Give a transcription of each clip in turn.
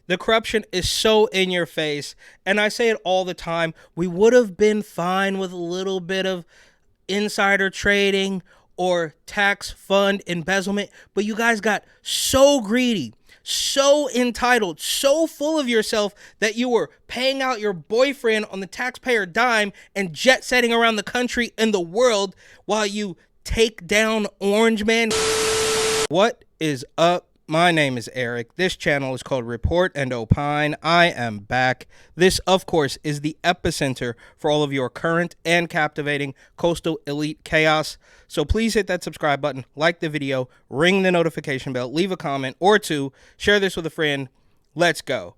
The corruption is so in your face. And I say it all the time. We would have been fine with a little bit of insider trading or tax fund embezzlement, but you guys got so greedy, so entitled, so full of yourself that you were paying out your boyfriend on the taxpayer dime and jet setting around the country and the world while you take down Orange Man. What is up? My name is Eric. This channel is called Report and Opine. I am back. This, of course, is the epicenter for all of your current and captivating coastal elite chaos. So please hit that subscribe button, like the video, ring the notification bell, leave a comment or two, share this with a friend. Let's go.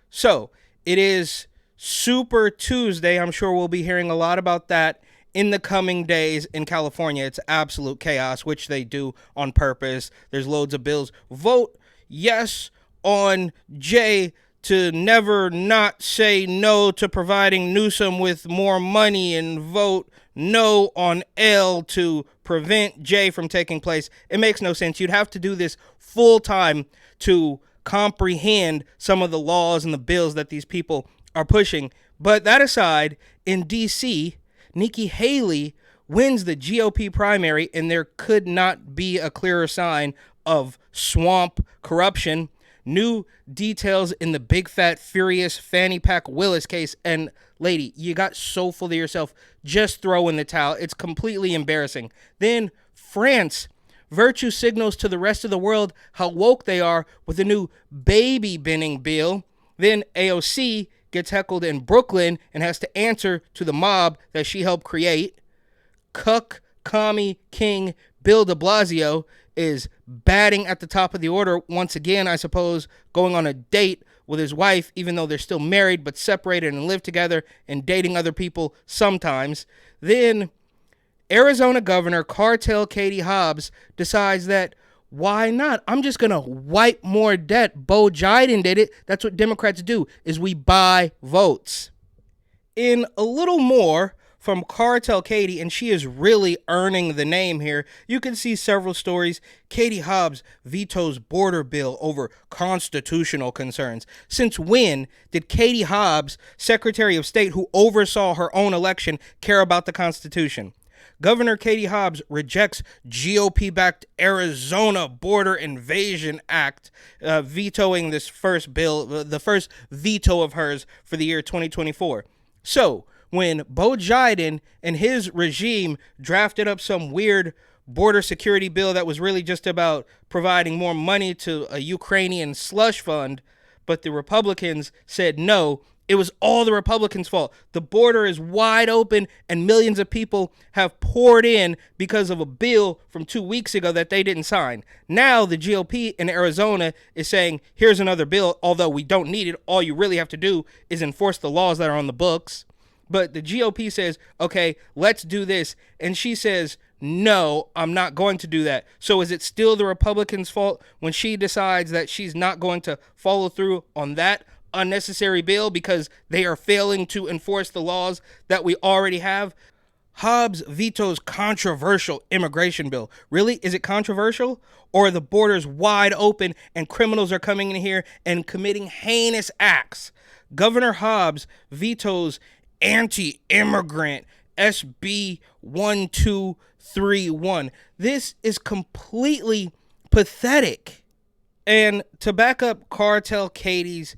So, it is Super Tuesday. I'm sure we'll be hearing a lot about that in the coming days in California. It's absolute chaos, which they do on purpose. There's loads of bills. Vote yes on J to never not say no to providing Newsom with more money, and vote no on L to prevent J from taking place. It makes no sense. You'd have to do this full time to comprehend some of the laws and the bills that these people are pushing. But that aside, in D.C., Nikki Haley wins the GOP primary, and there could not be a clearer sign of swamp corruption. New details in the big fat furious Fannie Pack Willis case. And lady, you got so full of yourself, just throw in the towel. It's completely embarrassing. Then France virtue signals to the rest of the world how woke they are with a new baby binning bill. Then AOC gets heckled in Brooklyn and has to answer to the mob that she helped create. Cuck, commie, king Bill de Blasio is batting at the top of the order once again, I suppose, going on a date with his wife, even though they're still married but separated and live together and dating other people sometimes. Then Arizona Governor Kartel Katie Hobbs decides that why not? I'm just going to wipe more debt. Bo Biden did it. That's what Democrats do, is we buy votes. In a little more from Kartel Katie, and she is really earning the name here, you can see several stories. Katie Hobbs vetoes border bill over constitutional concerns. Since when did Katie Hobbs, Secretary of State who oversaw her own election, care about the Constitution? Governor Katie Hobbs rejects GOP-backed Arizona Border Invasion Act, vetoing this first bill, the first veto of hers for the year 2024. So, when Bo Biden and his regime drafted up some weird border security bill that was really just about providing more money to a Ukrainian slush fund, but the Republicans said no, it was all the Republicans' fault. The border is wide open and millions of people have poured in because of a bill from 2 weeks ago that they didn't sign. Now the GOP in Arizona is saying, here's another bill, although we don't need it. All you really have to do is enforce the laws that are on the books. But the GOP says, okay, let's do this. And she says, no, I'm not going to do that. So is it still the Republicans' fault when she decides that she's not going to follow through on that unnecessary bill because they are failing to enforce the laws that we already have? Hobbs vetoes controversial immigration bill. Really? Is it controversial? Or are the borders wide open and criminals are coming in here and committing heinous acts? Governor Hobbs vetoes anti-immigrant SB 1231. This is completely pathetic. And to back up Kartel Katie's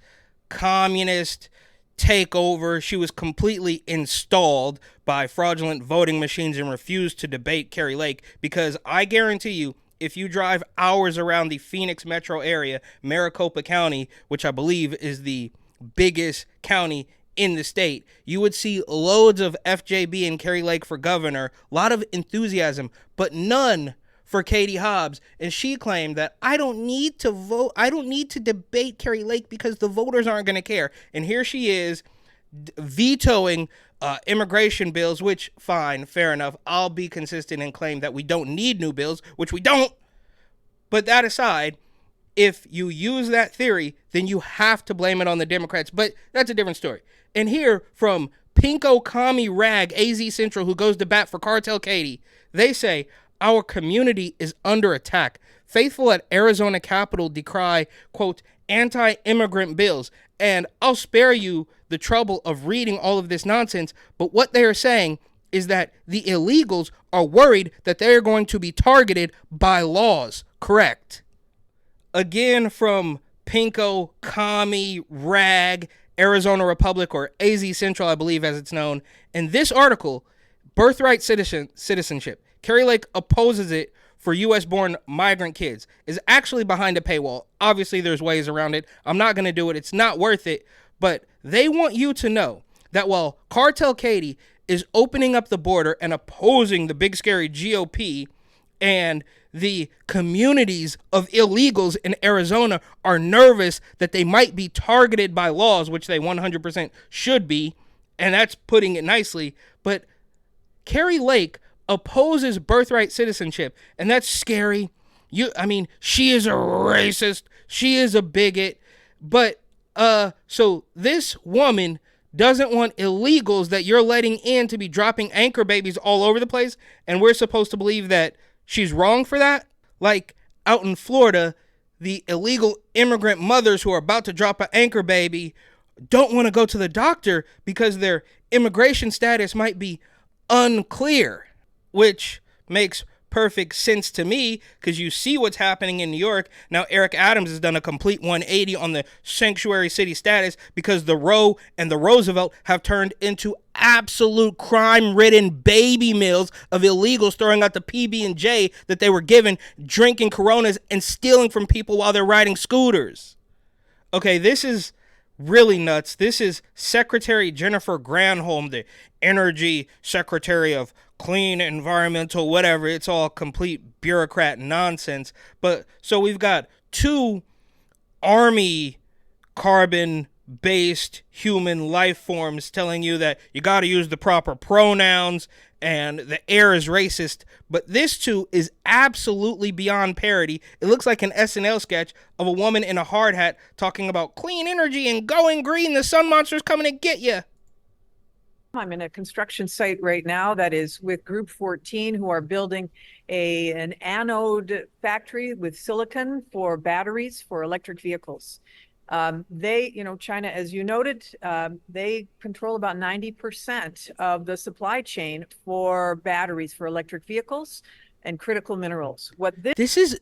communist takeover, she was completely installed by fraudulent voting machines and refused to debate Kari Lake, because I guarantee you, if you drive hours around the Phoenix metro area, Maricopa County, which I believe is the biggest county in the state, you would see loads of FJB and Kari Lake for governor, a lot of enthusiasm, but none for Katie Hobbs. And she claimed that I don't need to vote, I don't need to debate Kari Lake because the voters aren't going to care. And here she is vetoing immigration bills, which, fine, fair enough. I'll be consistent and claim that we don't need new bills, which we don't. But that aside, if you use that theory, then you have to blame it on the Democrats. But that's a different story. And here from Pinko Kami Rag, AZ Central, who goes to bat for Kartel Katie, they say, our community is under attack. Faithful at Arizona Capitol decry, quote, anti-immigrant bills. And I'll spare you the trouble of reading all of this nonsense, but what they are saying is that the illegals are worried that they are going to be targeted by laws. Correct. Again, from Pinko Kami Rag, Arizona Republic, or AZ Central, I believe as it's known. In this article, birthright citizenship, Kari Lake opposes it for U.S.-born migrant kids, is actually behind a paywall. Obviously, there's ways around it. I'm not going to do it. It's not worth it. But they want you to know that while Kartel Katie is opening up the border and opposing the big scary GOP, and the communities of illegals in Arizona are nervous that they might be targeted by laws, which they 100% should be, and that's putting it nicely. But Kari Lake opposes birthright citizenship, and that's scary. She is a racist. She is a bigot. But so this woman doesn't want illegals that you're letting in to be dropping anchor babies all over the place, and we're supposed to believe that she's wrong for that? Like out in Florida, the illegal immigrant mothers who are about to drop an anchor baby don't want to go to the doctor because their immigration status might be unclear, which makes perfect sense to me because you see what's happening in New York. Now, Eric Adams has done a complete 180 on the sanctuary city status because the Roe and the Roosevelt have turned into absolute crime-ridden baby mills of illegals throwing out the PB&J that they were given, drinking Coronas and stealing from people while they're riding scooters. Okay, this is really nuts. This is Secretary Jennifer Granholm, the Energy Secretary of Clean Environmental, whatever. It's all complete bureaucrat nonsense. But so we've got two army carbon-based human life forms telling you that you got to use the proper pronouns and the air is racist. But this too is absolutely beyond parody. It looks like an SNL sketch of a woman in a hard hat talking about clean energy and going green. The sun monster's coming to get you. I'm in a construction site right now that is with Group 14, who are building an anode factory with silicon for batteries for electric vehicles. China, as you noted, they control about 90% of the supply chain for batteries for electric vehicles and critical minerals. This is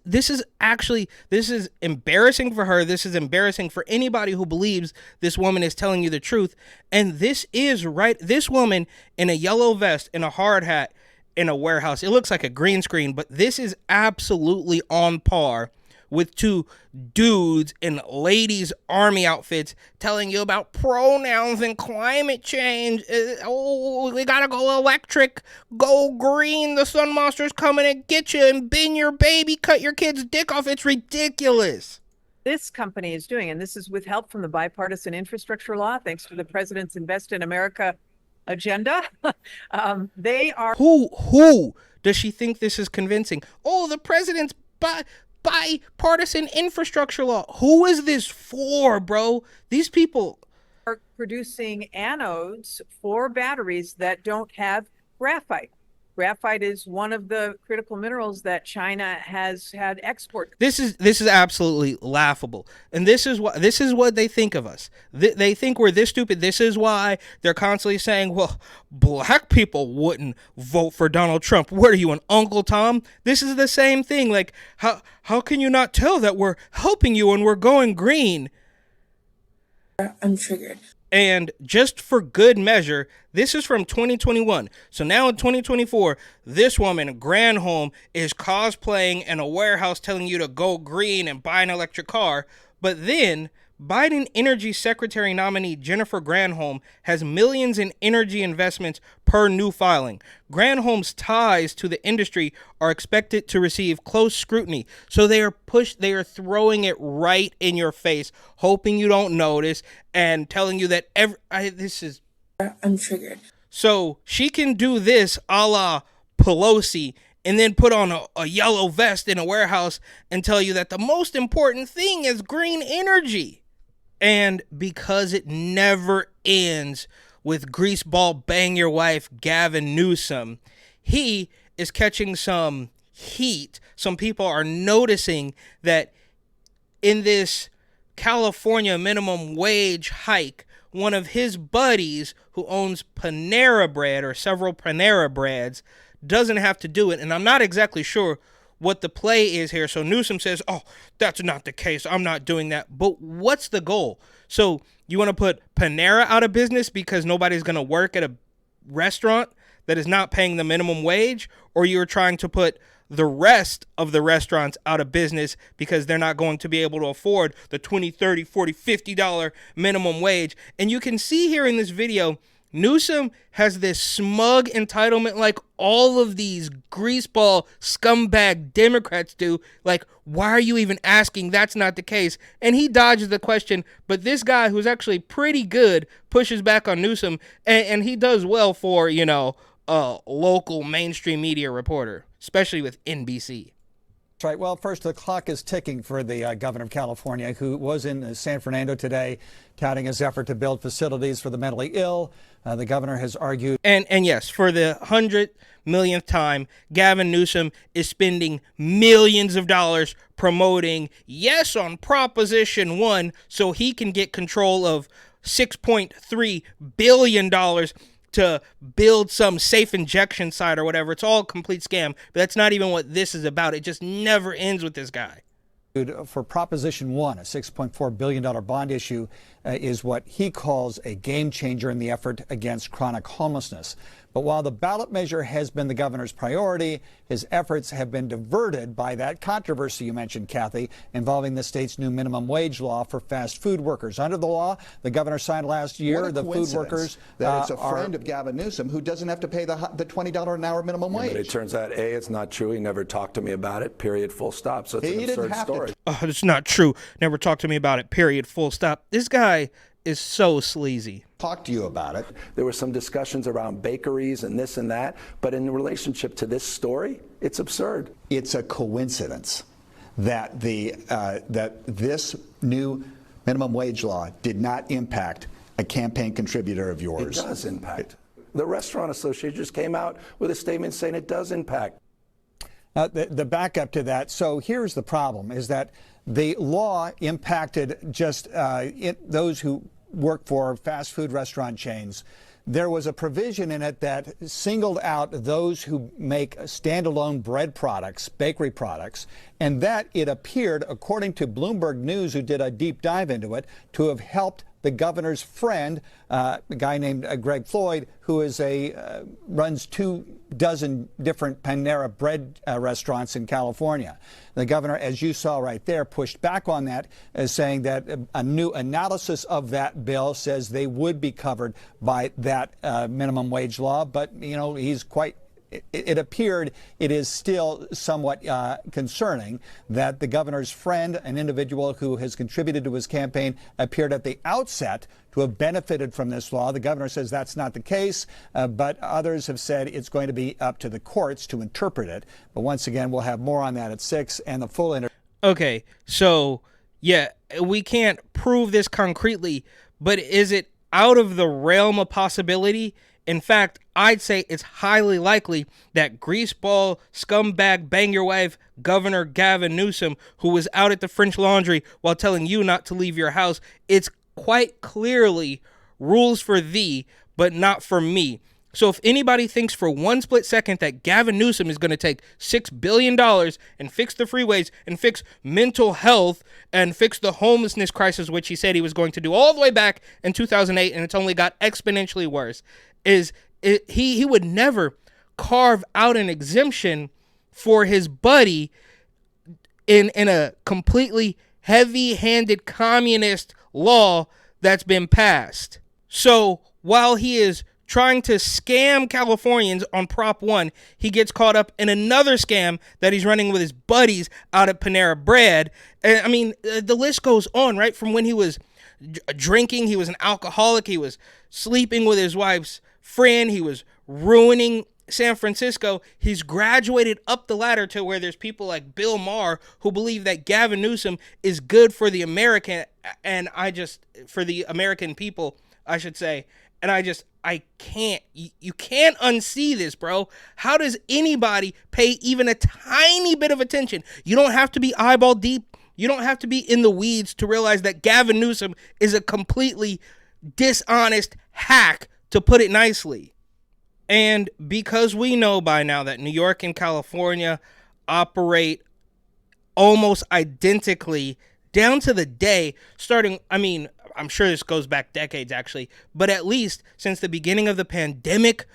embarrassing for her. This is embarrassing for anybody who believes this woman is telling you the truth. And this is right. This woman in a yellow vest, in a hard hat, in a warehouse. It looks like a green screen, but this is absolutely on par with two dudes in ladies' army outfits telling you about pronouns and climate change. We gotta go electric, go green, the sun monster's coming to get you, and bin your baby, cut your kid's dick off. It's ridiculous. This company is doing, and this is with help from the bipartisan infrastructure law, thanks to the president's Invest in America agenda. They are... Who does she think this is convincing? Oh, the president's bipartisan infrastructure law. Who is this for, bro? These people are producing anodes for batteries that don't have graphite. Graphite is one of the critical minerals that China has had export. This is absolutely laughable, and this is what they think of us. They think we're this stupid. This is why they're constantly saying, "Well, black people wouldn't vote for Donald Trump." What are you, an Uncle Tom? This is the same thing. Like, how can you not tell that we're helping you and we're going green? I'm triggered. And just for good measure, this is from 2021. So now in 2024, this woman, Granholm, is cosplaying in a warehouse telling you to go green and buy an electric car. But then Biden Energy Secretary nominee Jennifer Granholm has millions in energy investments per new filing. Granholm's ties to the industry are expected to receive close scrutiny. So they are throwing it right in your face, hoping you don't notice and telling you that I'm triggered. So she can do this a la Pelosi and then put on a yellow vest in a warehouse and tell you that the most important thing is green energy. And because it never ends with greaseball bang your wife Gavin Newsom, he is catching some heat. Some people are noticing that in this California minimum wage hike, one of his buddies who owns Panera Bread or several Panera Breads doesn't have to do it. And I'm not exactly sure what the play is here. So Newsom says, oh, that's not the case. I'm not doing that. But what's the goal? So you want to put Panera out of business because nobody's going to work at a restaurant that is not paying the minimum wage? Or you're trying to put the rest of the restaurants out of business because they're not going to be able to afford the $20, $30, $40, $50 minimum wage? And you can see here in this video, Newsom has this smug entitlement like all of these greaseball scumbag Democrats do. Like, why are you even asking? That's not the case. And he dodges the question, but this guy who's actually pretty good pushes back on Newsom, and he does well for, a local mainstream media reporter, especially with NBC. That's right. Well, first, the clock is ticking for the governor of California, who was in San Fernando today, touting his effort to build facilities for the mentally ill. The governor has argued. And yes, for the 100 millionth time, Gavin Newsom is spending millions of dollars promoting yes on Proposition 1 so he can get control of $6.3 billion to build some safe injection site or whatever. It's all a complete scam, but that's not even what this is about. It just never ends with this guy. For Proposition 1, a $6.4 billion bond issue is what he calls a game changer in the effort against chronic homelessness. But while the ballot measure has been the governor's priority, his efforts have been diverted by that controversy you mentioned, Kathy, involving the state's new minimum wage law for fast food workers. Under the law, the governor signed last year, the food workers that it's a friend of Gavin Newsom who doesn't have to pay the $20 an hour minimum wage. But it turns out, A, it's not true. He never talked to me about it, period, full stop. So it's an absurd story. Oh, it's not true. Never talked to me about it, period, full stop. This guy is so sleazy. Talk to you about it. There were some discussions around bakeries and this and that, but in relationship to this story, it's absurd. It's a coincidence that that this new minimum wage law did not impact a campaign contributor of yours. It does impact. The Restaurant Association just came out with a statement saying it does impact. The backup to that, so here's the problem, is that the law impacted just those who work for fast food restaurant chains. There was a provision in it that singled out those who make standalone bread products, bakery products, and that it appeared, according to Bloomberg News, who did a deep dive into it, to have helped the governor's friend, a guy named Greg Floyd, who is runs 24 different Panera Bread restaurants in California. The governor, as you saw right there, pushed back on that, saying that a new analysis of that bill says they would be covered by that minimum wage law. But, he's quite. It appeared it is still somewhat concerning that the governor's friend, an individual who has contributed to his campaign, appeared at the outset to have benefited from this law. The governor says that's not the case, but others have said it's going to be up to the courts to interpret it. But once again, we'll have more on that at 6 and the full interview. Okay, so, yeah, we can't prove this concretely, but is it out of the realm of possibility? In fact, I'd say it's highly likely that greaseball, scumbag, bang your wife, Governor Gavin Newsom, who was out at the French Laundry while telling you not to leave your house, it's quite clearly rules for thee, but not for me. So if anybody thinks for one split second that Gavin Newsom is going to take $6 billion and fix the freeways and fix mental health and fix the homelessness crisis, which he said he was going to do all the way back in 2008, and it's only got exponentially worse, he would never carve out an exemption for his buddy in a completely heavy-handed communist law that's been passed. So while he is trying to scam Californians on Prop 1, he gets caught up in another scam that he's running with his buddies out at Panera Bread. And I mean, the list goes on, right? From when he was drinking, he was an alcoholic, he was sleeping with his wife's friend, he was ruining San Francisco, he's graduated up the ladder to where there's people like Bill Maher who believe that Gavin Newsom is good for the American, and for the American people, I should say. And I can't, you can't unsee this, bro. How does anybody pay even a tiny bit of attention? You don't have to be eyeball deep. You don't have to be in the weeds to realize that Gavin Newsom is a completely dishonest hack, to put it nicely. And because we know by now that New York and California operate almost identically down to the day, starting, I mean, I'm sure this goes back decades actually, but at least since the beginning of the pandemic,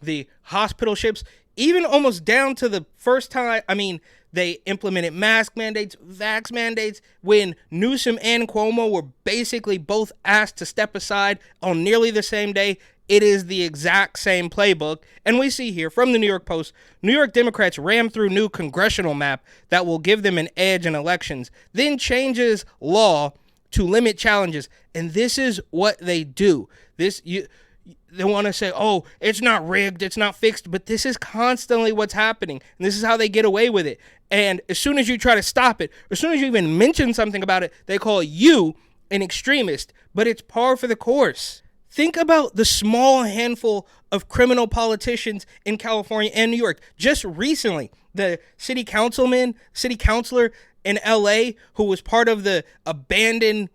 the hospital ships, even almost down to the first time, I mean, they implemented mask mandates, vax mandates, when Newsom and Cuomo were basically both asked to step aside on nearly the same day. It is the exact same playbook. And we see here from the New York Post, New York Democrats ram through new congressional map that will give them an edge in elections, then changes law to limit challenges. And this is what they do. They want to say, oh, it's not rigged, it's not fixed, but this is constantly what's happening. And this is how they get away with it. And as soon as you try to stop it, as soon as you even mention something about it, they call you an extremist, but it's par for the course. Think about the small handful of criminal politicians in California and New York. Just recently, the city councilor in LA who was part of the abandoned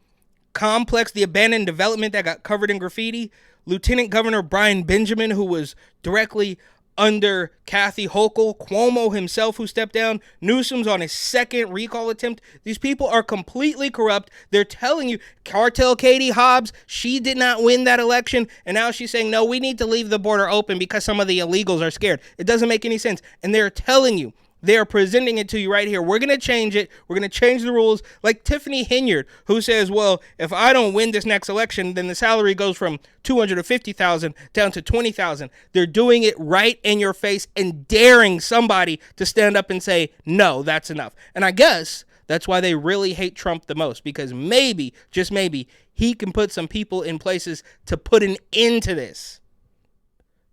complex, the abandoned development that got covered in graffiti, Lieutenant Governor Brian Benjamin, who was directly under Kathy Hochul, Cuomo himself who stepped down, Newsom's on his second recall attempt. These people are completely corrupt. They're telling you, Kartel Katie Hobbs, she did not win that election, and now she's saying, no, we need to leave the border open because some of the illegals are scared. It doesn't make any sense. And they're telling you, they're presenting it to you right here. We're going to change it. We're going to change the rules. Like Tiffany Henyard, who says, well, if I don't win this next election, then the salary goes from $250,000 down to $20,000. They're doing it right in your face and daring somebody to stand up and say, no, that's enough. And I guess that's why they really hate Trump the most, because maybe, just maybe, he can put some people in places to put an end to this.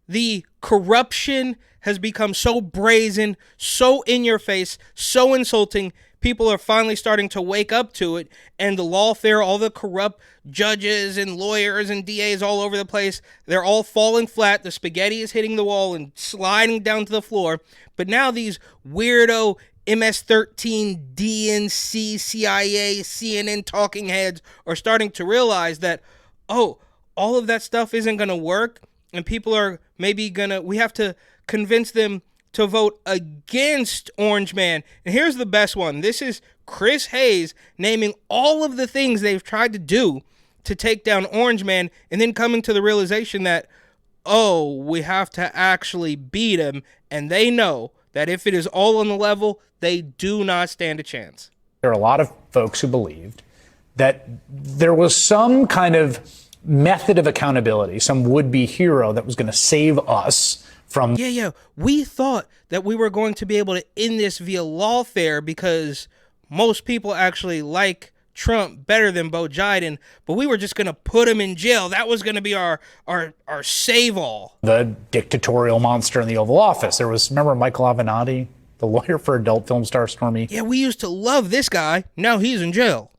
The corruption has become so brazen, so in your face, so insulting. People are finally starting to wake up to it, and the lawfare, all the corrupt judges and lawyers and DAs all over the place, they're all falling flat. The spaghetti is hitting the wall and sliding down to the floor. But now these weirdo MS-13, DNC, CIA, CNN talking heads are starting to realize that, oh, all of that stuff isn't going to work, and people are maybe we have to convince them to vote against Orange Man. And here's the best one. This is Chris Hayes naming all of the things they've tried to do to take down Orange Man, and then coming to the realization that, oh, we have to actually beat him. And they know that if it is all on the level, they do not stand a chance. There are a lot of folks who believed that there was some kind of method of accountability, some would-be hero that was going to save us from... Yeah. We thought that we were going to be able to end this via lawfare because most people actually like Trump better than Bo Biden, but we were just going to put him in jail. That was going to be our save-all. The dictatorial monster in the Oval Office. There was, remember Michael Avenatti, the lawyer for adult film star Stormy? Yeah, we used to love this guy. Now he's in jail.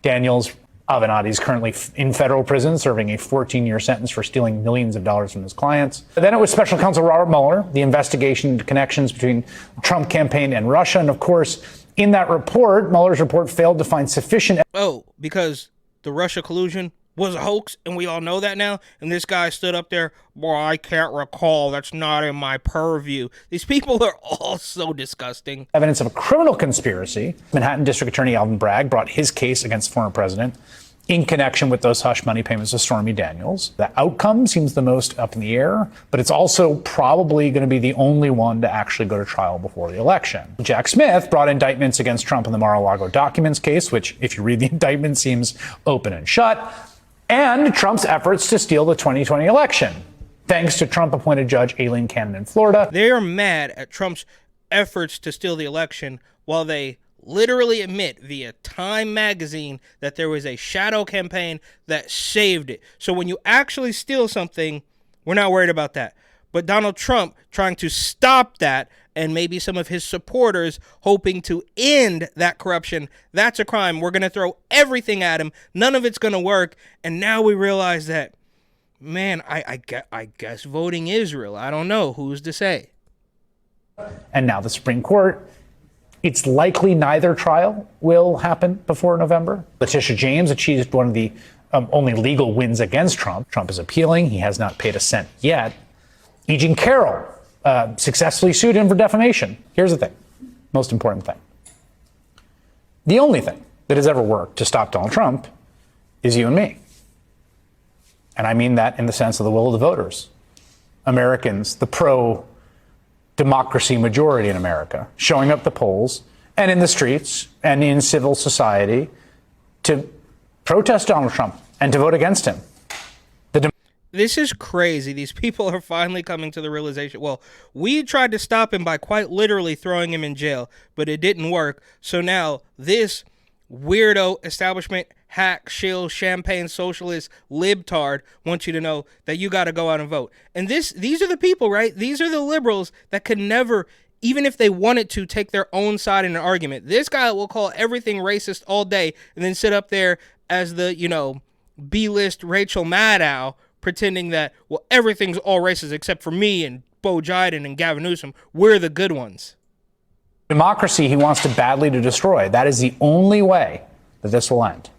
Daniels. Avenatti is currently in federal prison, serving a 14-year sentence for stealing millions of dollars from his clients. Then it was Special Counsel Robert Mueller, the investigation into connections between the Trump campaign and Russia. And of course, in that report, Mueller's report failed to find sufficient... Oh, because the Russia collusion was a hoax, and we all know that now. And this guy stood up there, boy, I can't recall. That's not in my purview. These people are all so disgusting. Evidence of a criminal conspiracy. Manhattan District Attorney Alvin Bragg brought his case against the former president in connection with those hush money payments to Stormy Daniels. The outcome seems the most up in the air, but it's also probably going to be the only one to actually go to trial before the election. Jack Smith brought indictments against Trump in the Mar-a-Lago documents case, which, if you read the indictment, seems open and shut, and Trump's efforts to steal the 2020 election, thanks to Trump-appointed Judge Aileen Cannon in Florida. They are mad at Trump's efforts to steal the election while they literally admit via Time magazine that there was a shadow campaign that saved it. So when you actually steal something, we're not worried about that. but Donald Trump trying to stop that, and maybe some of his supporters hoping to end that corruption. That's a crime. We're going to throw everything at him. None of it's going to work. And now we realize that, man, I guess voting is real. I don't know. Who's to say? And now the Supreme Court, it's likely neither trial will happen before November. Letitia James achieved one of the only legal wins against Trump. Trump is appealing. He has not paid a cent yet. E. Jean Carroll successfully sued him for defamation. Here's the thing, most important thing. The only thing that has ever worked to stop Donald Trump is you and me. And I mean that in the sense of the will of the voters. Americans, the pro-democracy majority in America, showing up at the polls and in the streets and in civil society to protest Donald Trump and to vote against him. This is crazy. These people are finally coming to the realization, well, we tried to stop him by quite literally throwing him in jail, but it didn't work. So now this weirdo establishment hack, shill, champagne socialist libtard wants you to know that you got to go out and vote. And these are the people, right? These are the liberals that could never, even if they wanted to, take their own side in an argument. This guy will call everything racist all day and then sit up there as the, B-list Rachel Maddow, pretending that, well, everything's all racist except for me and Bo Biden and Gavin Newsom. We're the good ones. Democracy he wants to badly to destroy. That is the only way that this will end.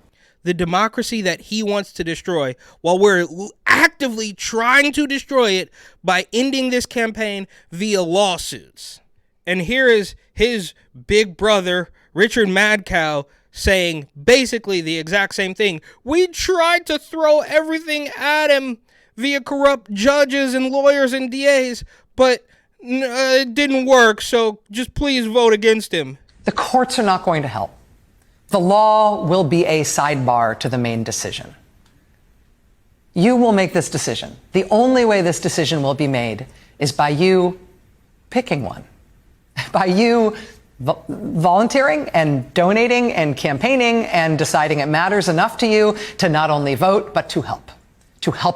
The democracy that he wants to destroy, while we're actively trying to destroy it by ending this campaign via lawsuits. And here is his big brother, Richard Madcow, saying basically the exact same thing. We tried to throw everything at him via corrupt judges and lawyers and DAs, but it didn't work, so just please vote against him. The courts are not going to help. The law will be a sidebar to the main decision. You will make this decision. The only way this decision will be made is by you picking one, by you volunteering and donating and campaigning and deciding it matters enough to you to not only vote, but to help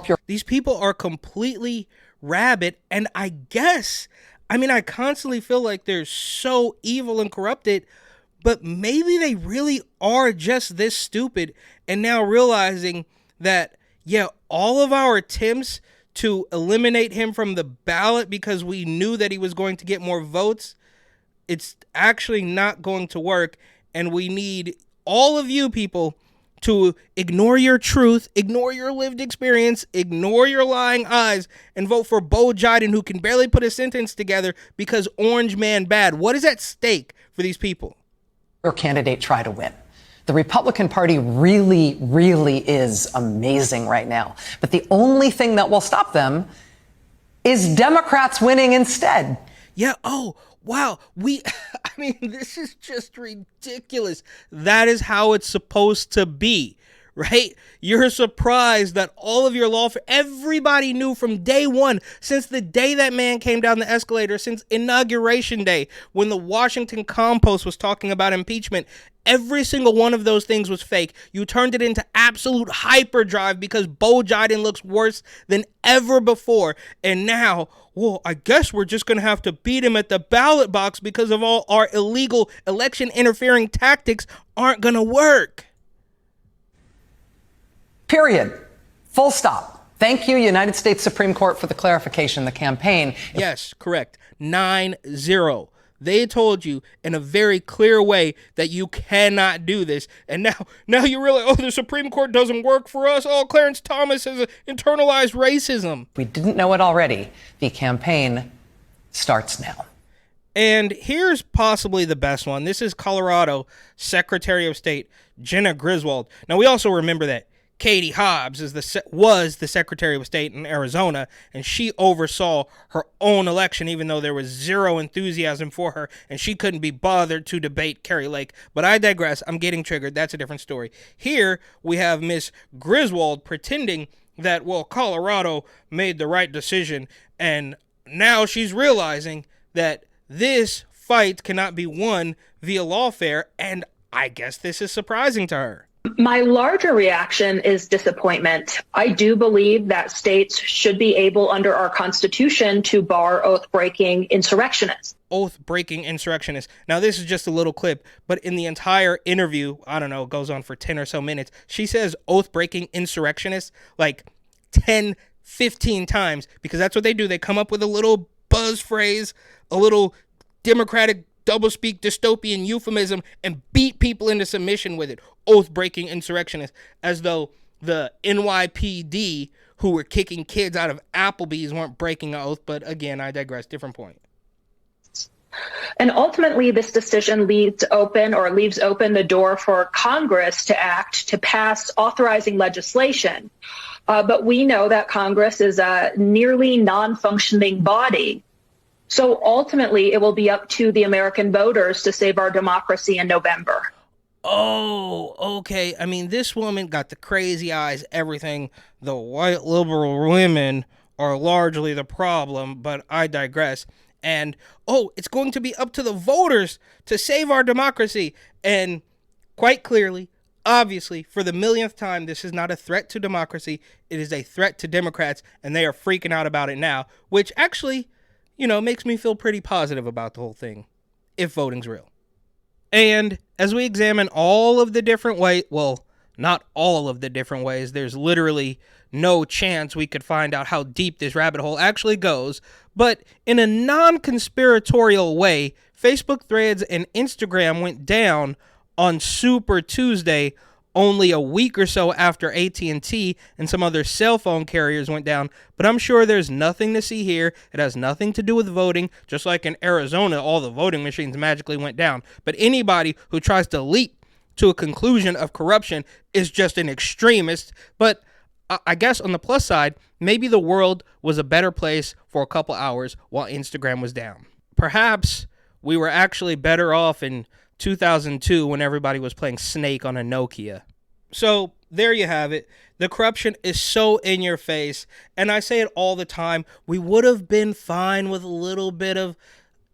your... These people are completely rabid, and I constantly feel like they're so evil and corrupted, but maybe they really are just this stupid, and now realizing that, yeah, all of our attempts to eliminate him from the ballot because we knew that he was going to get more votes, it's actually not going to work, and we need all of you people to ignore your truth, ignore your lived experience, ignore your lying eyes, and vote for Bo Biden, who can barely put a sentence together because orange man bad. What is at stake for these people? Your candidate try to win. The Republican Party really, really is amazing right now. But the only thing that will stop them is Democrats winning instead. Yeah. Oh, wow. This is just ridiculous. That is how it's supposed to be, right? You're surprised that all of your everybody knew from day one, since the day that man came down the escalator, since Inauguration Day, when the Washington Compost was talking about impeachment, every single one of those things was fake. You turned it into absolute hyperdrive because Bo Biden looks worse than ever before. And now, well, I guess we're just going to have to beat him at the ballot box because of all our illegal election interfering tactics aren't going to work. Period. Full stop. Thank you, United States Supreme Court, for the clarification. The campaign. Yes, correct. 9-0. They told you in a very clear way that you cannot do this. And now you realize, the Supreme Court doesn't work for us. Oh, Clarence Thomas has internalized racism. We didn't know it already. The campaign starts now. And here's possibly the best one. This is Colorado Secretary of State Jenna Griswold. Now, we also remember that Katie Hobbs was the Secretary of State in Arizona, and she oversaw her own election, even though there was zero enthusiasm for her, and she couldn't be bothered to debate Kari Lake. But I digress. I'm getting triggered. That's a different story. Here we have Miss Griswold pretending that, well, Colorado made the right decision, and now she's realizing that this fight cannot be won via lawfare, and I guess this is surprising to her. My larger reaction is disappointment. I do believe that states should be able, under our Constitution, to bar oath-breaking insurrectionists. Oath-breaking insurrectionists. Now, this is just a little clip, but in the entire interview, I don't know, it goes on for 10 or so minutes, she says oath-breaking insurrectionists like 10, 15 times, because that's what they do. They come up with a little buzz phrase, a little Democratic doublespeak dystopian euphemism, and beat people into submission with it. Oath-breaking insurrectionists, as though the NYPD who were kicking kids out of Applebee's weren't breaking an oath. But again, I digress. Different point. And ultimately, this decision leaves open the door for Congress to act, to pass authorizing legislation. But we know that Congress is a nearly non-functioning body. So ultimately, it will be up to the American voters to save our democracy in November. Oh, okay. I mean, this woman got the crazy eyes, everything. The white liberal women are largely the problem, but I digress. And, it's going to be up to the voters to save our democracy. And quite clearly, obviously, for the millionth time, this is not a threat to democracy. It is a threat to Democrats, and they are freaking out about it now, which actually, makes me feel pretty positive about the whole thing, if voting's real. And as we examine all of the different ways, well, not all of the different ways, there's literally no chance we could find out how deep this rabbit hole actually goes, but in a non-conspiratorial way, Facebook threads and Instagram went down on Super Tuesday, only a week or so after AT&T and some other cell phone carriers went down. But I'm sure there's nothing to see here. It has nothing to do with voting. Just like in Arizona, all the voting machines magically went down. But anybody who tries to leap to a conclusion of corruption is just an extremist. But I guess on the plus side, maybe the world was a better place for a couple hours while Instagram was down. Perhaps we were actually better off in 2002 when everybody was playing Snake on a Nokia. So there you have it. The corruption is so in your face, and I say it all the time. We would have been fine with a little bit of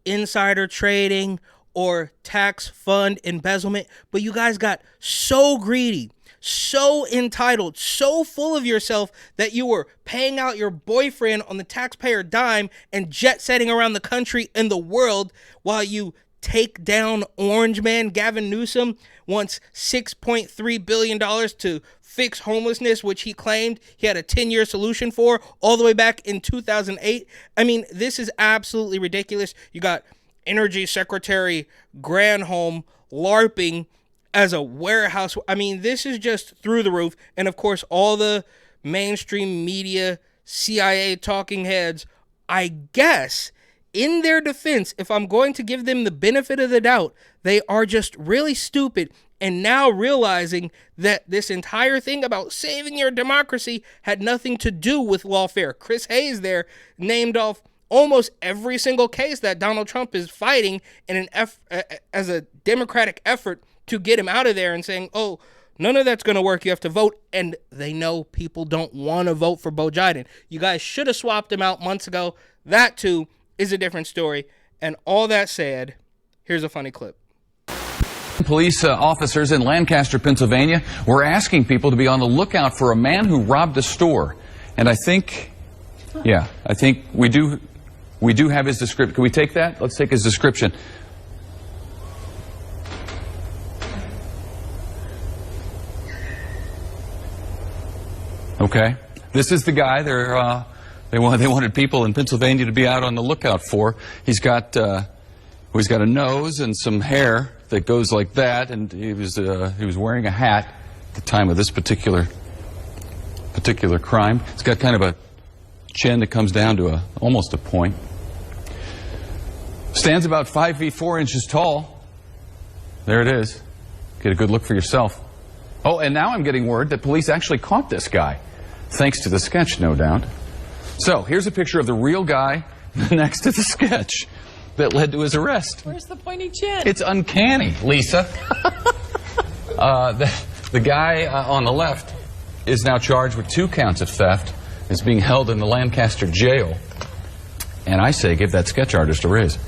insider trading or tax fund embezzlement, but you guys got so greedy, so entitled, so full of yourself that you were paying out your boyfriend on the taxpayer dime and jet setting around the country and the world while you take down Orange Man Gavin Newsom wants $6.3 billion to fix homelessness, which he claimed he had a 10-year solution for all the way back in 2008. I mean, this is absolutely ridiculous. You got Energy Secretary Granholm LARPing as a warehouse. I mean, this is just through the roof. And of course, all the mainstream media, CIA talking heads, I guess, in their defense, if I'm going to give them the benefit of the doubt, they are just really stupid and now realizing that this entire thing about saving your democracy had nothing to do with lawfare. Chris Hayes there named off almost every single case that Donald Trump is fighting in as a Democratic effort to get him out of there, and saying, none of that's going to work. You have to vote. And they know people don't want to vote for Bo Biden. You guys should have swapped him out months ago. That, too, is a different story. And all that said, here's a funny clip. Police officers in Lancaster, Pennsylvania, were asking people to be on the lookout for a man who robbed a store. And I think we do have his description. Can we take that? Let's take his description. Okay, this is the guy they wanted people in Pennsylvania to be out on the lookout for. He's got a nose and some hair that goes like that, and he was wearing a hat at the time of this particular crime. He's got kind of a chin that comes down to almost a point. Stands about 5 feet 4 inches tall. There it is. Get a good look for yourself. Oh, and now I'm getting word that police actually caught this guy, thanks to the sketch, no doubt. So here's a picture of the real guy next to the sketch that led to his arrest. Where's the pointy chin? It's uncanny, Lisa. The guy on the left is now charged with 2 counts of theft. Is being held in the Lancaster jail. And I say give that sketch artist a raise.